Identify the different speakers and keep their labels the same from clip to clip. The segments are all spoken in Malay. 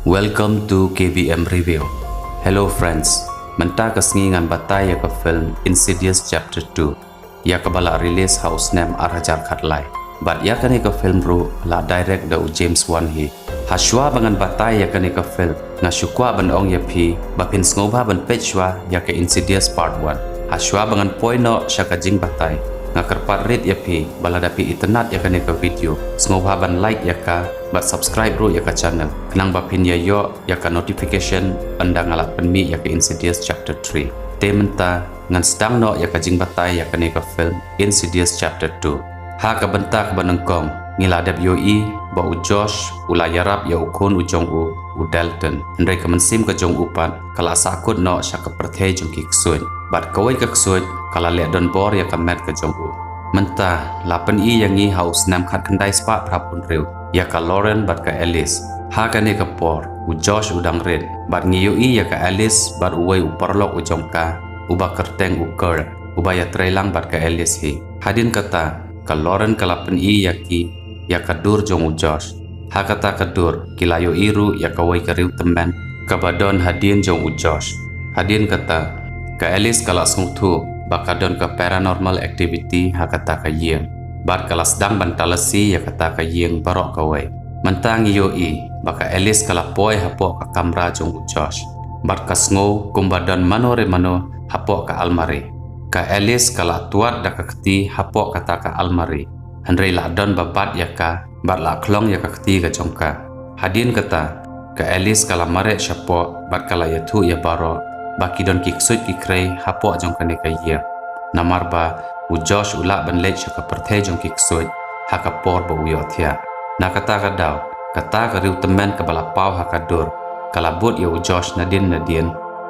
Speaker 1: Welcome to KBM Review. Hello friends, menta kesengi ngan batai ya ke film Insidious Chapter 2 ya ke bala release house name Arajar Khatlai. But ya kan ke film ru la direct da James Wan hi. Haswa bangan batai ya kan ke film na syukwa ban ong ya pi bapin sngoba ban pechwa ya ke Insidious Part 1. Haswa bangan poino syaka jing batai nga kerpat rit ya pi bala dapi internet ya kan ke video sngoba ban like ya ka bat subscribe ru ya ka channel kenang bapin ya yo ya ka notification anda ngalak penmi ya ke Insidious Chapter 3 te menta ngan sedang no ya ka jing batai ya kan ke film Insidious Chapter 2 ha ka bentak banengkong ngila WE ba u Josh ula yarap ya ukun u jong u Dalton ndai ka mensim ka jong upat kala sakut no syaka perthai jong ki ksuin bat kawai ka ksuin kala le don bor ya ka met ka jong u menta lapen i yang i house nam khat kandai spa prapun rew ya ka Lauren bat ka Alice ha ka ne ka por u Josh udang red bat ngiyo i ya ka Alice bat uwai u perlok u jongka u ba kerteng u ker u ba ya trailang bat ka Alice hi hadin kata ka Lauren kalapen i ya ka dur jong u Josh ha kata ka dur kilayo iru ya ka wai ka riu temen ka badon hadin jong u Josh hadin kata ka Alice kala sungtu bakadon ka paranormal activity ha kata ka yeng bat kala sedang bantalasi ya kata ka yeng barok ka wai mentang yo i baka Alice kala poi hapo ka kamera jong u Josh bat ka sngo kumbadon manore mano hapo ka almari ka Alice kala tuat da ka keti hapo kata ka almari handrei la don babat ya ka bat la klong ya ka keti ka jongka hadin kata ka Alice kala mare syapo bat kala ya tu ya baro baki don kiksut kikrei hapo jongka ne ka ye namar ba u Josh ula ban lech ka perthai jong kiksut haka por ba uyo thia na kata ka daw kata ka riu temen ka bala pau haka dur kala but ya u Josh nadin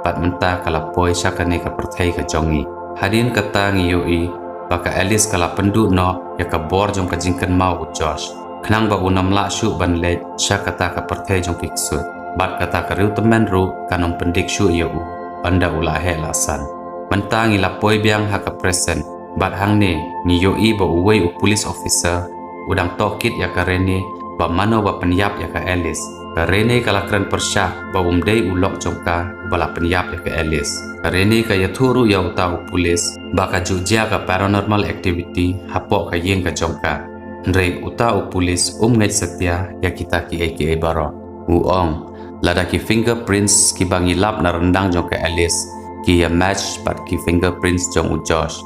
Speaker 1: pat menta kala poi syaka ne ka perthai ka jongi hadin kata ngiyo i baka Alice kala pendu no ya ka bor jong ka jingkan mau u Josh khnang ba unam la syu ban lech syaka ta ka perthai jong kiksut bat kata ka riu temen ru kanong pendik syu ya u anda ula he lasan mentang ila poi biang haka present bat hang ne ni yo i ba uwei u police officer udang tokit ya ka Rene ba mano ba penyap ya ka Alice ka Rene kala kren persya ba umdei ulok jongka bala penyap ya ka Alice ka Rene ka ya thuru ya uta u police ba ka jujia ka paranormal activity hapo ka yeng ka jongka ndrei uta u police ngai setia ya kita ki baro uong lada ki fingerprints ki bangi lap na rendang jong ka Alice ki ya match pat ki fingerprints jong u Josh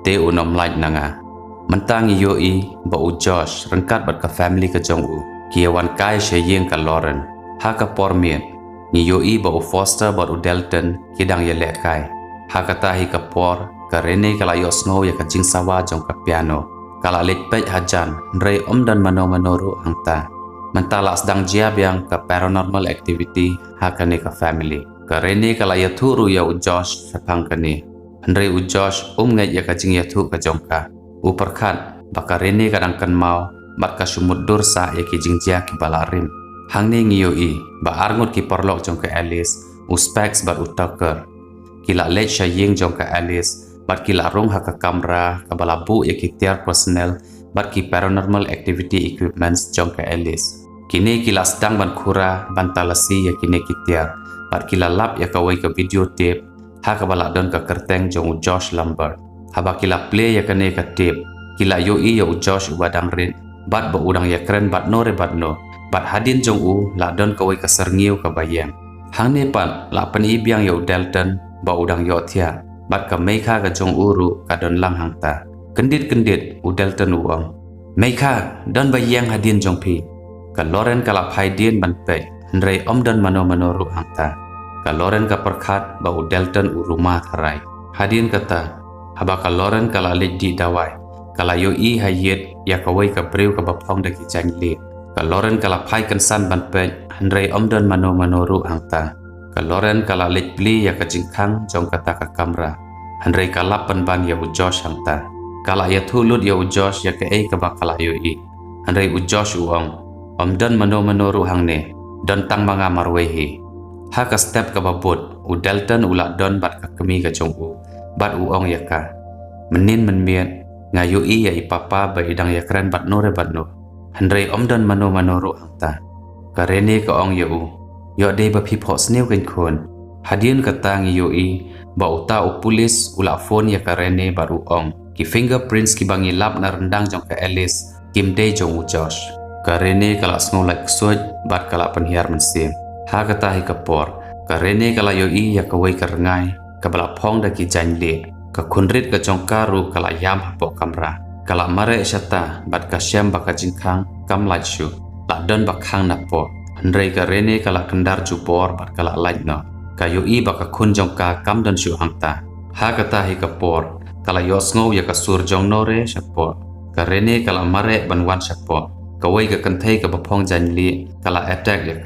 Speaker 1: te unom light nanga mentang yo i ba u Josh rengkat bat ka family ka jong u ki ya wan kai she yeng ka Lauren ha ka pormiet ni yo i ba u Foster bat u Dalton ki dang ya le kai ha ka ta hi ka por ka Rene kala yo snow ya ka jing sawa jong ka piano kala lek pej hajan rei dan mano ru hangta mentala sedang jiab yang ke paranormal activity hakane ke family ke Rene kala ya thuru ya u Josh sapang kene handrei u Josh ngai ya ka jing ya thu ka jongka u perkhat baka Rene kadang kan mau bat ka sumut dursa ya ki jing jia ki balarim hangne ngiyo i ba arngut ki perlok jong ka Alice u specs bat u taker kila lech sha yeng jong ka Alice bat kila rong ha ka kamera ka balabu ya ki tiar personnel bat ki paranormal activity equipments jong ka Alice kini kila sedang ban kura ban talasi ya kini kitiar bat kila lap ya kawai ke video tape ha ka bala don ka kerteng jong u Josh Lambert haba kila play ya kene ka tape kila yo i ya u Josh ubadang rin bat ba udang ya keren bat no bat hadin jong u la don kawai ka serngio ka bayang hang ne pan la pen i biang ya u Dalton ba udang yo thia bat ka meikha ka jong uru ka don lang hangta kendit u Dalton uang meikha don bayang hadin jong pi ka Lauren kala phaidin ban pe ndrei dan mano ru hangta ka Lauren ka perkhat ba u Dalton u rumah tharai hadin kata haba ka Lauren kala lej di dawai kala yo i hayet ya ka wai ka breu ka bapong da ki changle ka Lauren kala phai kan san ban pe ndrei dan mano ru hangta ka Lauren kala lej pli ya ka jingkhang jong kata ka kamera handrei kala ban ya u Josh hangta kala ya thulut ya u Josh ya ka ka bakala yo i handrei u Josh uong dan mano ru hangne don tang manga marwehi ha ka step ka babut u Dalton ula don bat ka kemi ka jong u bat u ong ya ka menin menmiet ngayu i ya i papa ba idang ya keren bat no handrei dan mano ru hangta ka Rene ka ong ya u yo de ba phi pho sneu kan khon hadin kata ngi yo I ba uta u pulis ula phone ya karene baru ong ki fingerprints ki bangi lap na rendang jong ka Alice kim de jong u Josh karene kala sngo like suj bat kala penhiar mensim ha kata hi kapor karene kala yo I ya kawai karengai kabala phong da ki janle ka khunrit ka jong karu kala yam hapo kamra kala mare shata bat ka syam baka jingkhang kam lai shu la don bakhang na po Andrei ka rene kala kendar jupor bat kala lain no kayu I baka kun jong ka kam don shu hangta ha kata hi kapor kala yo sngo ya ka sur jong nore shapor ka rene kala mare banwan shapor kawai ka kanthai ka bapong janli kala attack ya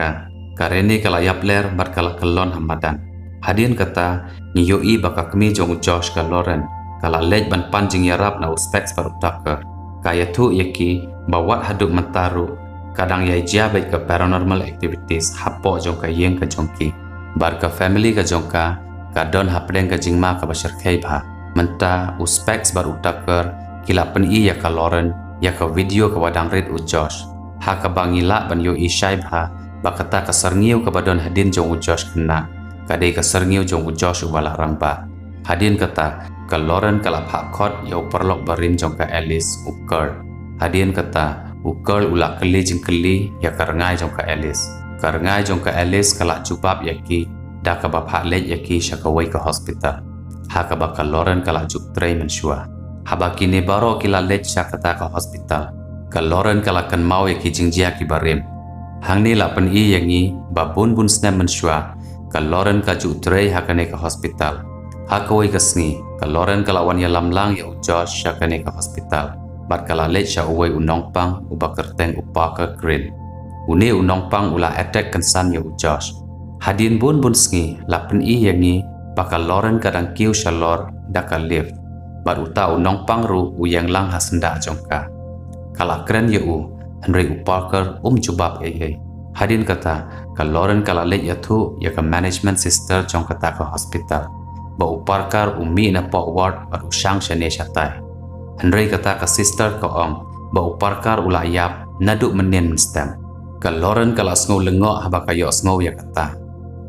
Speaker 1: ka rene kala yapler bat kala kelon hamadan hadin kata ni yo I baka kemi jong Josh ka Lauren kala lej ban panjing yarap na specs baru taker kaya tu yaki bawat haduk mentaru kadang ya jabai ke paranormal activities hapo jong ka yeng ka jongki bar ka family ka jongka ka don hapdeng ka jingma ka bashar khaibha menta specs baru taker kila pen I ya ka Lauren ya ka video ka wadang red u Josh ha ka bangila ban yo I shaibha bakata ka sarngiu ka badon hadin jong u Josh kena kadai ka sarngiu jong u Josh wala rangba hadin kata ka Lauren kala phak khot yo perlok barin jong ka Alice u Kurt hadin kata ukal ula keli jing keli ya karengai jong ka Alice karengai jong ka Alice kala jubab yaki da ka bapa lej yaki syakawai ka hospital ha ka bakal Lauren kala juk tray menshua habaki ne baro kila lej syakata ka hospital ka Lauren kala kan mau yaki jing jia ki barim hang ni la pen I yangi babun bun snam menshua ka Lauren ka juk tray ha kane ka hospital ha kawai ka sngi ka Lauren kala wan ya lamlang ya Josh syakane ka hospital bat kala lej sya uwai unong pang ubakar teng upaka green uni unong pang ula attack kansan ya Josh hadin bun sngi lapen I yangi bakal Lauren kadang kiu shalor daka lift bat uta unong pang ru uyang lang hasenda jongka kala kren ya Henry upakar jubab hadin kata ka Lauren kala lej ya thu ya ka management sister jong kata ka hospital ba upakar umi na po ward bat usang syane syatai Henry kata ka sister ka ong ba uparkar ula yap naduk menin menstem ka Lauren kala sngo lengo haba kayo sngo ya kata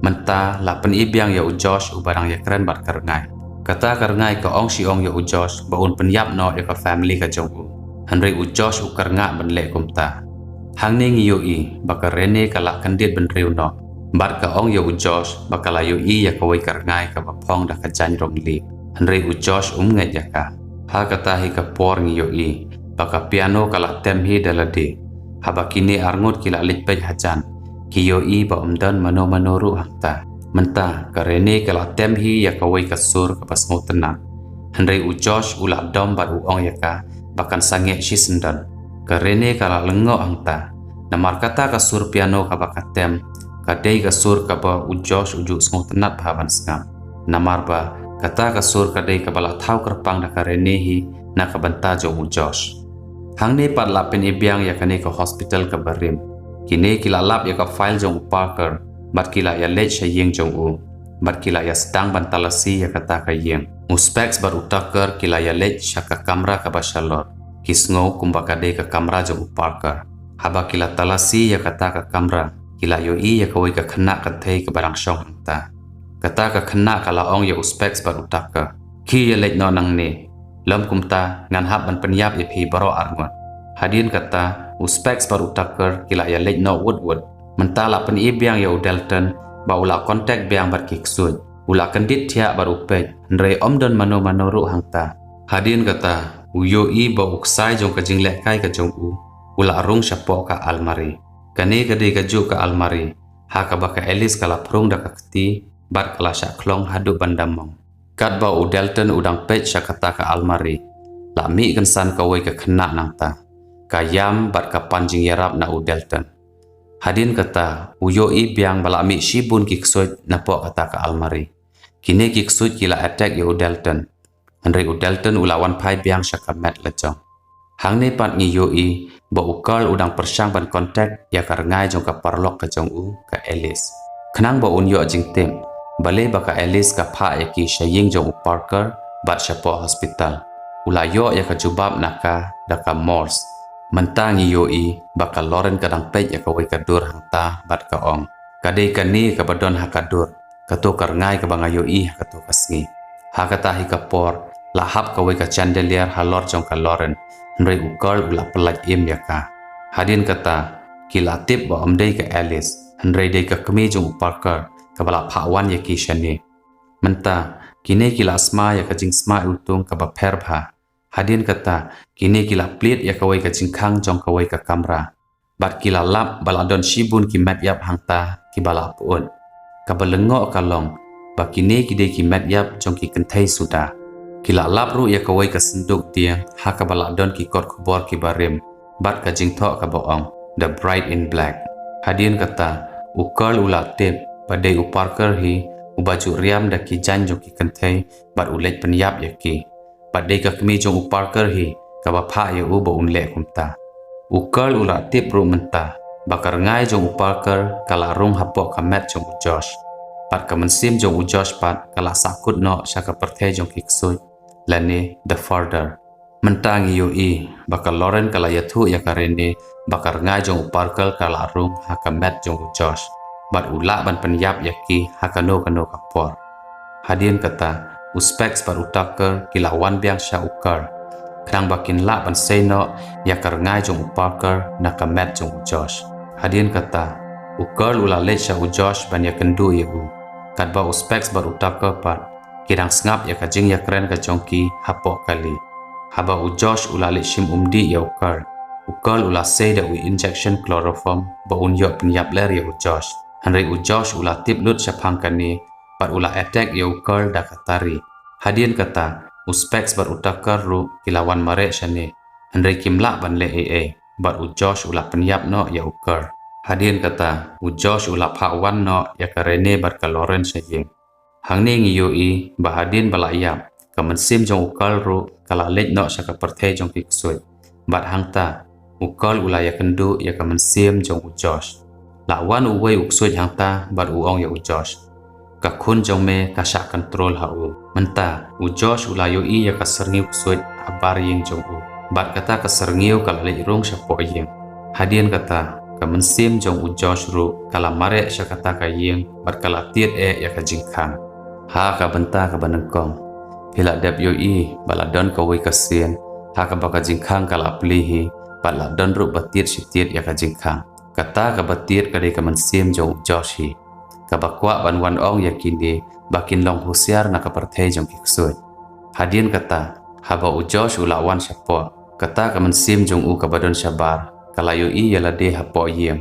Speaker 1: menta lapen I biang ya Josh u barang ya keren bat karengai kata karengai ka ong si ong ya Josh ba un penyap no ya ka family ka jong u Henry Josh u karnga ben le kumta hang ni ngi yo I ba ka rene kala kandit ben riu no bat ka ong ya Josh ba kala yo I ya ka wai karengai ka ba phong da ka jan rong li Henry Josh ngai ya ka ha kata hi ka por ngi yo I baka piano kala tem hi dalade haba kini arngut kila lipej hajan ki yo I ba umdan mano ru hangta menta karene kala tem hi ya kawai kasur ka pasmo tenang Henry Josh ula dom bar ong ya ka bakan sange shi sendan karene kala lengo hangta namar kata kasur piano ka baka tem kadai kasur ka ba Josh ujuk smo tenat bahaban skam namar ba kata kasur kadai kabala thau kerpang da karenehi na kabanta jong Josh hang ne pat lapin ibiang ya kane ka hospital ka barim kini kila lap ya ka file jong Parker bat kila ya lej sayeng jong bat kila ya sedang bantalasi ya kata ka yeng specs bar utaker kila ya lej syaka kamera ka basalor kisngo kumba kadai ka kamera jong Parker haba kila talasi ya kata ka kamera kila yo I ya kawai ka khana ka thei ka barang syong hangta kata ka khana kala ong ya specs bar utaka ki ya lej no nang ne lam kumta ngan hab ban penyap ya phi baro arngon hadin kata specs bar utaker kila ya lej no wood mentala pen I biang ya Dalton ba ula kontak biang bar kiksun ula kendit thia bar upej ndre omdon mano ru hangta hadin kata uyo I ba uksai jong ka jinglek kai ka jong ula rung syapo ka almari kane gade ka ju ka almari ha ka ba ka Alice kala prung da ka keti bat kala syak klong hadu bandamong kat ba Dalton udang pej syakata ka almari la mi kensan ka wai ka khena nangta ka yam bat ka panjing yarap na Dalton hadin kata uyo I biang bala mi shibun kiksut na po kata ka almari kini kiksut kila attack ya Dalton Henry Dalton ulawan pai biang syaka mat lejong hang ne pat ngi yo I ba ukal udang persang ban kontak ya karengai jong ka parlok ka jong ka Alice kenang ba un yo jing tem bale baka Alice ka pha ya ki shaying jong Parker bat syapo hospital ula yo ya ka jubab naka daka Morse mentangi yo I baka Lauren kadang pej ya ka wai ka dur hangta bat ka ong Kadai kani ka badon hakadur kato karngai ka bangayo I hakato kasngi hakata hi kapor lahap ka wei ka chandelier halor jong ka loren nrei ukol ula pelaj im yaka hadin kata kilatip ba amdei ka Alice nrei dei ka kemi jong Parker ka bala phawan yaki shani menta kine kila asma ya ka jing sma utung ka ba pherbha hadin kata kine kila plit ya ka wei ka jingkhang jong ka wei ka kamra bat kila lap baladon shibun ki mat yap hangta ki bala puun ka balengo kalong ba kine ki de ki mat yap jong ki kenthai suda kila lap ru ya ka wei ka senduk tiang ha ka baladon ki kot kubor ki barim bat ka jingtho ka boong the bride in black hadin kata ukol ula tip badai u Parker hi ubaju riam da ki jan jong ki kenthai bat ulej penyap ya ki badai ka kemi jong u Parker hi ka ba pha ya u bo unle kumta ukol ula tip ru menta bakar ngai jong u Parker kala rung hapok ka met jong u Josh pat ka mensim jong u Josh pat kala sakut no syaka perthe jong ki ksui lani the further mentang yu I bakal Lauren kala yathu ya karene bakar ngai jong u Parker kala rung ha ka met jong u Josh bat ula ban penyap yaki hakano kano kapor hadin kata uspeks par utaker kila wan biang sha ukar krang bakin la ban seno yakar ngai jong u Parker na ka met jong u Josh hadin kata ukar ula le sha u Josh ban yakendu yebu kat ba uspeks bar utaker pat kirang ngap ya ka jing yakren ka jongki hapo kali haba u Josh ula le shim umdi ya ukar ula say da u injection chloroform ba un yo penyap ler ya u Josh Henry u Josh ula tip lut syapang kani pat ula attack ya ukar da katari hadin kata uspeks bar utakar ru kilawan mare shani Henry kimla ban le bat u Josh ula penyap no ya ukar hadin kata u Josh ula pha wan no ya karene bar ka Lauren sayeng hangni ngi yo I bahadin bala yap ka mensim jong ukal ru kala lej no syaka perthe jong ki ksui bat hangta ukal ula ya kendu ya ka mensim jong u Josh la wan u wei uksui hangta bat u ong ya u Josh ka khun jong me ka sha control ha u menta u Josh ula yo I ya ka serniu ksui abar yeng jong u bat kata ka serniu kala lej rung syapo yeng hadin kata ka mensim jong u Josh ru kala mare sya kata ka yeng bat kala tiet ya ka jingkhang ha ka benta ka banengkong pila dep yo I baladon ka wei ka sien ha ka baka jingkhang kala plihi baladon ru batiet sitiet ya ka jingkhang kata ka batiet ka de ka mensim jong Josh hi ka bakwa ban wan ong yakini bakin long husiar na ka perthei jong kiksui hadin kata haba u Josh ula wan syapo kata ka mensim jong u ka badon syabar kala yo I yala de hapo yem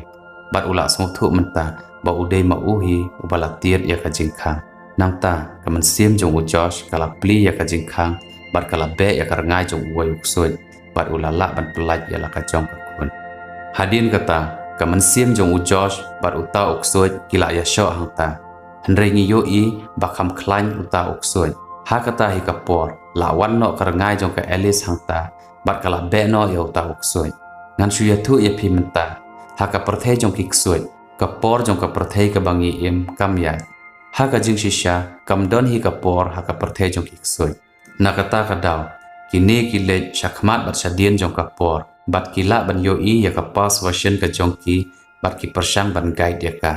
Speaker 1: bat ula smuthu menta ba udai ma uhi ubala tiet ya ka jingkhang nangta ka mensim jong u Josh kala pli ya ka jingkhang bat kala be ya ka ngai jong u uksui bat ula la ban pelaj ya la ka jong ka kun hadin kata ka mensim jong u Josh bat uta uksui kila ya syo hangta Henry ngi yo I bakam klan uta uksui ha kata hi kapor la wan no ka ngai jong ka Alice hangta bat kala be no ya uta uksui ngan shu ya thu ya pi menta ha ka perthei jong ki ksui kapor jong ka perthei ka bangi im kam ya ha ka jing shisha kam don hi kapor ha ka perthei jong ki ksui na kata ka daw kini ki le shakmat bat shadien jong kapor bat kila ban yo I ya ka pas version ka jong ki bat ki persang ban guide ya ka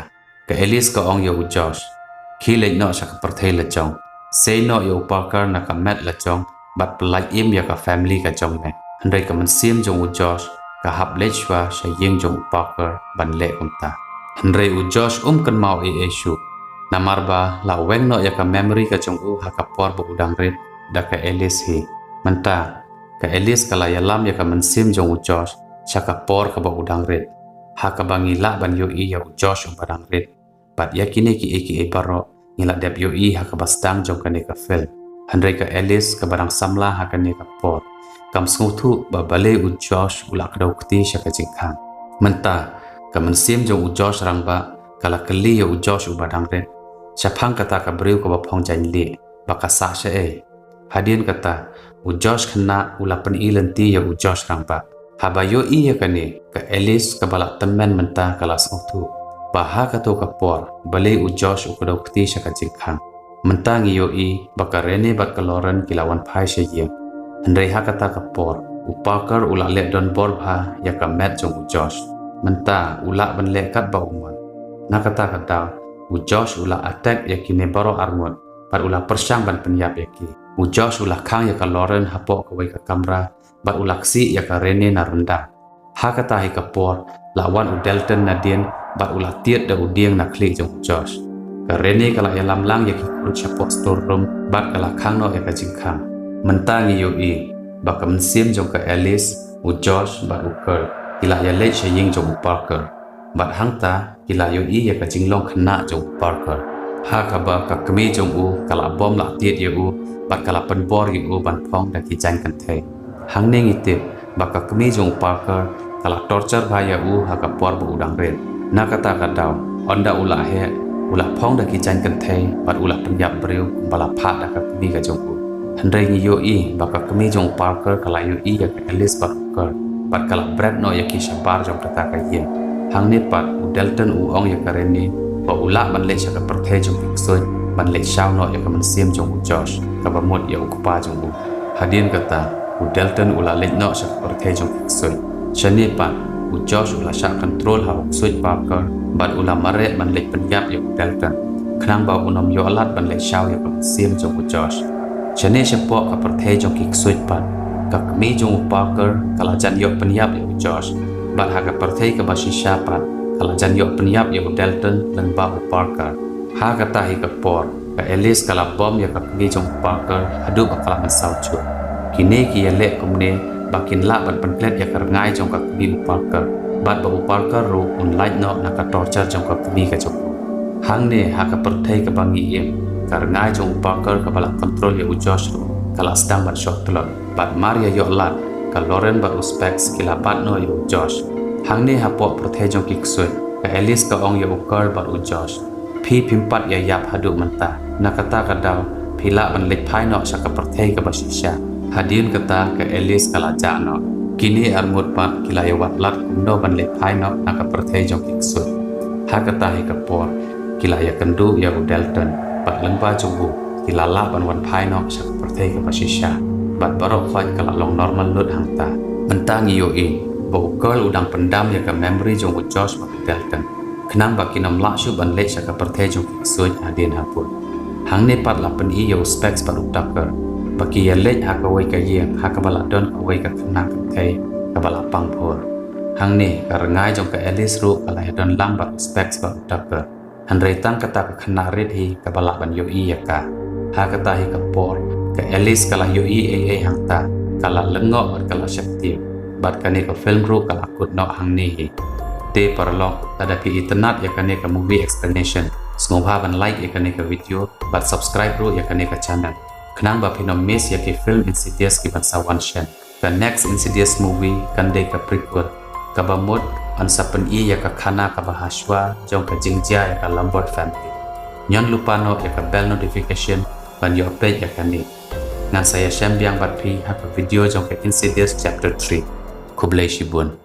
Speaker 1: Alice ka ong yo u Josh ki le no sha ka perthei la jong say no yo Parker na ka met la jong bat pelaj im ya ka family ka jong ne Henry ka mensim jong u Josh ka hap lechwa sha yeng jong Parker ban le umta Henry u Josh kan mau shu namarba la weng no ya ka memory ka jong u ha ka por bu udang rit da ka Alice hi menta ka Alice kala yalam ya ka mensim jong u Josh sha ka por ka bu udang rit ha ka bangi la ban yo I ya u Josh badang rit bat yakine ki baro ngila dep yo I ha ka bastang jong ka ne ka fel Henry ka Alice ka barang samla ha ka ne ka por kam smuthu ba bale u Josh ula ka daukti sha ka jingkhang menta ka mensim jong u Josh rangba kala kali ya u Josh badang rit syapang kata ka breu ka ba phong jan li baka sa sha hadin kata u Josh khna ula pen ilenti ya u Josh rangba haba yo I ya kani ka Alice ka bala temen menta kala smuthu baha ka to ka por bale u Josh u ka daukti sha ka jingkhang menta ngi yo I baka rene bat ka Lauren kilawan phai sha yeng Henry ha kata ka por u Parker ula le don bor bha ya ka met jong u Josh menta ula ban le kat ba umon nakata kata Josh ulah attack yakini baro armut bat ulah persyang ban penyap yaki Josh ulah kang yaka Lauren hapok kawai ke kamera bat ulah ksi yaka Rene na rendang hakata hi kapor lawan Delton Nadine bat ulah tiet da udieng na klik jong Josh ka Rene kala yalam lang yaki kurut syapok storeroom bat kala kang no yaka jingkang mentangi yoi baka mensim jong ka Alice Josh bat Kirk kila ya late shaying jong Parker bat hangta kila yoi yaka jinglong khana jong Parker ha ka ba ka kemi jong kala bom la tiet yu bat kala penbor yu ban phong da ki jang kan the hang ne ngitip baka kemi jong Parker kala torture bhaya ha ka por bu udang red na kata kadau onda ula he ula phong da ki jang kan the bat ula penyap breu bala pha da ka kemi ka jong handai ni yoi baka kemi jong Parker kala yoi ya ka Alice Parker bat kala Brad no yaki shabar jong kata ka yin hang ni pat Delton ong ya ka Rene ba ula ban le sha ka perthe jong piksoi ban le shaw no ya ka man sim jong Josh ka ba mot ya ukupa jong hadin kata Delton ula le no sha ka perthe jong piksoi chani pat Josh ula sha control ha uksoi Parker bat ula mare ban le penyap ya Delton khnang ba unom yo alat ban le shaw ya ka sim jong Josh chani shapok ka perthe jong piksoi pat ka kemi jong Parker kala jan yo penyap ya Josh bat ha ka perthe ka ba shisha pat kala jan yo penyap ya Delton dan ba Parker ha kata hi ka por ka Alice kala bom ya ka kemi jong Parker hadu ba kala masau chu kini ki le kumne bakin la ban penklet ya ka ngai jong ka kemi Parker bat ba Parker ru light no na ka torture jong ka kemi ka jong hang ne ha ka perthe ka bangi em ka ngai jong Parker ka bala control ya Josh ru kala sedang ban shot telot bat Maria yo lat ka Lauren ba specs kila bat no yo Josh hang ne hapok perthe jong kiksoi ka Alice ka ong yo Kirk ba Josh phi pimpat ya yap hadu menta nakata kadau phila ban lek phai no sha ka perthe ka basisha hadin kata ka Alice kala ja no kini armut pat kila yo wat lat no ban lek phai no na ka perthe jong kiksoi ha kata hi ka por kila ya kendu ya Delton pat lengba jong kila la ban wan phai no sha ka perthe ka basisha bat barok khoi kala long normal lut hangta mentang yo Girl udang pendam ya ka memory jong Josh ba Delton khnang ba kinam la shu ban le sha ka perthe jong kiksoi hadin hapur hang ne pat la pen i yo specs ba Tucker ba ki ya le ha ka wai ka yeng ha ka bala don ka wai ka khna ka thai ka bala pang phor hang ne ka rangai jong ka Alice ru kala ya don lang ba specs ba Tucker han re tang kata ka khna red hi ka bala ban yo i ya ka ha kata hi ka por ka Alice kala yo i hangta kala lengo kala shakti bat kane ka film ru kala kut no hang ni hi te parlok tada pi internet ya kane ka movie explanation smobha ban like ya kane ka video bat subscribe ru ya kane ka channel khnang ba phinom miss ya ki film Insidious ki ban sawan shen ka next Insidious movie kande ka prequel ka ba mod an sapen i ya ka khana ka bahaswa jong ka jingjia ya ka Lambert family nyon lupa no ya ka bell notification ban yo update ya kane ngan saya Shem biang bat pi ha ka video jong ka Insidious chapter 3 Kublai Shibun